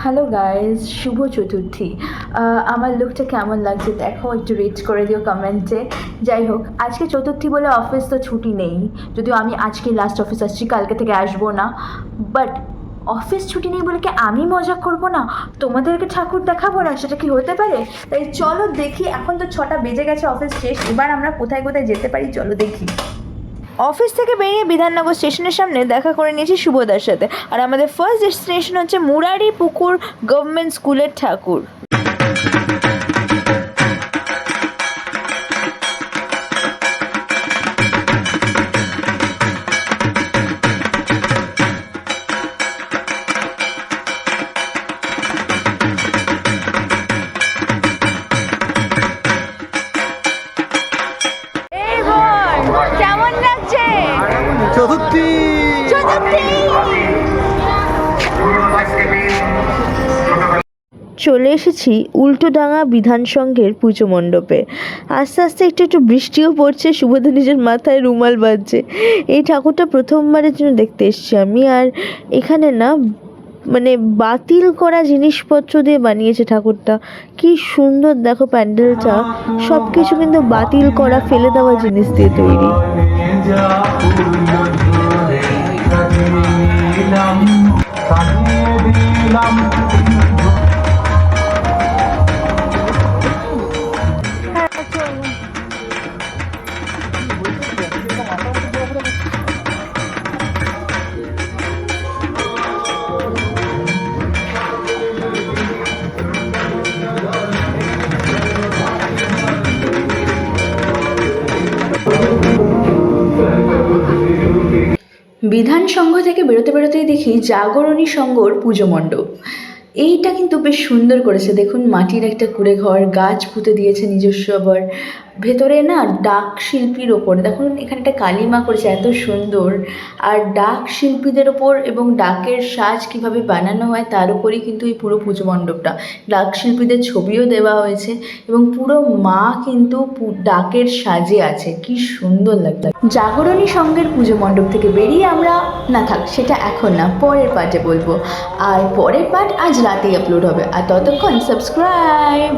Hello guys, শুভ চতুর্থী। আমার লুকটা কেমন লাগছে দেখো, একটু রেট করে দিও কমেন্টে। যাই হোক, আজকে চতুর্থী বলে অফিস তো ছুটি নেই, যদিও আমি আজকে লাস্ট অফিস আসছি, কালকে থেকে আসবো না। বাট অফিস ছুটি নেই বলে কি আমি মজা করবো না, তোমাদেরকে ঠাকুর দেখাবো না? সেটা কি হতে পারে? তাই চলো দেখি, এখন তো 6টা বেজে গেছে, অফিস শেষ, এবার আমরা কোথায় কোথায় যেতে পারি চলো দেখি। অফিস থেকে বেরিয়ে বিধাননগর স্টেশনের সামনে দেখা করে নিয়েছি শুভদার সাথে, আর আমাদের ফার্স্ট ডেস্টিনেশন হচ্ছে মুরারি পুকুর গভর্নমেন্ট স্কুলের ঠাকুর। কেমন লাগছে চতুর্থী? চলে এসেছি উল্টোডাঙা বিধান সংঘের পুজো মণ্ডপে। আস্তে আস্তে একটু একটু বৃষ্টিও পড়ছে, শুভদা নিজের মাথায় রুমাল বাঁধছে। এই ঠাকুরটা প্রথমবারের জন্য দেখতে এসেছি আমি। আর এখানে না মানে বাতিল করা জিনিসপত্র দিয়ে বানিয়েছে ঠাকুরটা। কি সুন্দর দেখো প্যান্ডেলটা, সব কিছু কিন্তু বাতিল করা, ফেলে দেওয়া জিনিস দিয়ে তৈরি। বিধান সংঘ থেকে বেরোতে বেরোতেই দেখি জাগরণী সংঘর পুজো মণ্ডপ। এইটা কিন্তু বেশ সুন্দর করেছে, দেখুন মাটির একটা কুঁড়ে ঘর, গাছ পুঁতে দিয়েছে নিজস্ব, আবার ভেতরে না ডাক শিল্পীর ওপর দেখুন এখানে একটা কালিমা করেছে, এত সুন্দর। আর ডাক শিল্পীদের ওপর এবং ডাকের সাজ কিভাবে বানানো হয় তার উপরেই কিন্তু এই পুরো পুজো মণ্ডপটা। ডাক শিল্পীদের ছবিও দেওয়া হয়েছে এবং পুরো মা কিন্তু ডাকের সাজে আছে, কি সুন্দর লাগছে। জাগরণী সংঘের পুজো মণ্ডপ থেকে বেরিয়ে আমরা, না থাক সেটা এখন না, পরের পার্টে বলবো। আর পরের পার্ট আজ রাতেই আপলোড হবে, আর ততক্ষণ সাবস্ক্রাইব।